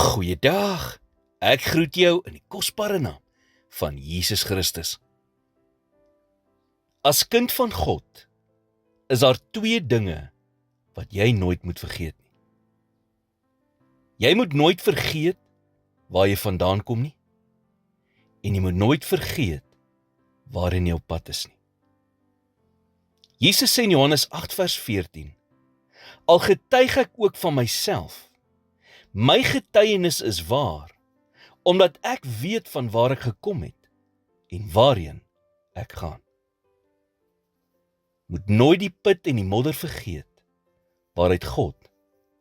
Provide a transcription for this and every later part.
Goeiedag, ek groet jou in die kosbare naam van Jesus Christus. As kind van God is daar twee dinge wat jy nooit moet vergeet nie. Jy moet nooit vergeet waar jy vandaan kom nie, en jy moet nooit vergeet waarin jy op pad is nie. Jesus sê in Johannes 8 vers 14, al getuig ek ook van myself, my getuienis is waar, omdat ek weet van waar ek gekom het en waarheen ek gaan. Moet nooit die put en die modder vergeet waaruit God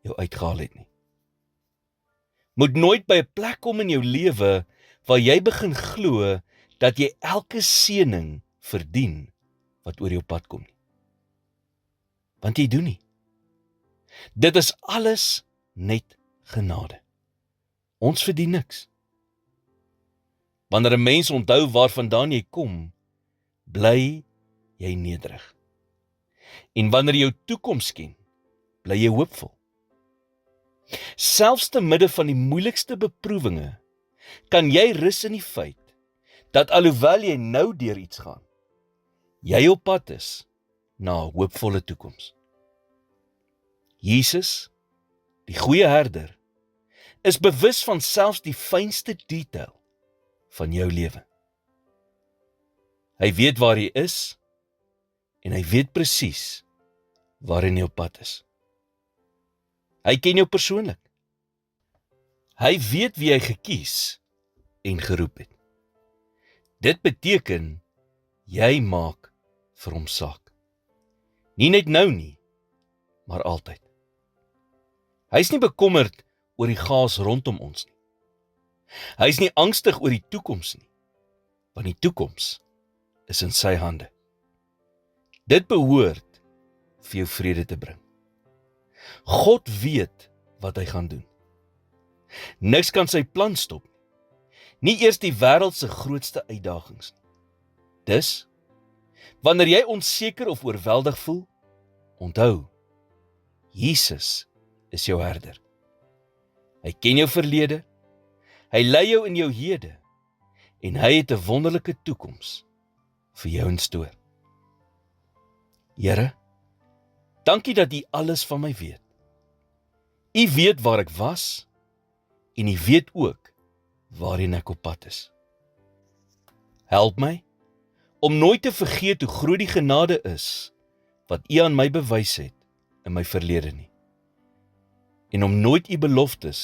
jou uitgehaal het nie. Moet nooit by 'n plek kom in jou lewe waar jy begin glo dat jy elke seëning verdien wat oor jou pad kom nie. Want jy doen nie. Dit is alles net genade. Ons verdien niks. Wanneer 'n mens onthou waarvandaan jy kom, bly jy nederig. En wanneer jy jou toekoms ken, bly jy hoopvol. Selfs te midde van die moeilikste beproewinge, kan jy rus in die feit, dat alhoewel jy nou deur iets gaan, jy op pad is na 'n hoopvolle toekoms. Jesus, die goeie herder, is bewus van selfs die fynste detail van jou lewe. Hy weet waar jy is, en hy weet presies waarin jy op pad is. Hy ken jou persoonlik. Hy weet wie hy gekies en geroep het. Dit beteken, jy maak vir hom saak. Nie net nou nie, maar altyd. Hy is nie bekommerd oor die chaos rondom ons nie. Hy is nie angstig oor die toekoms nie, want die toekoms is in sy hande. Dit behoort vir jou vrede te bring. God weet wat hy gaan doen. Niks kan sy plan stop nie. Nie eers die wêreld se grootste uitdagings nie. Dus, wanneer jy onseker of oorweldig voel, onthou, Jesus is jou herder. Hy ken jou verlede, hy lei jou in jou hede, en hy het 'n wonderlike toekoms vir jou in stoor. Here, dankie dat U alles van my weet. U weet waar ek was, en U weet ook waarheen ek op pad is. Help my om nooit te vergeet hoe groot die genade is wat U aan my bewys het in my verlede nie, en om nooit U beloftes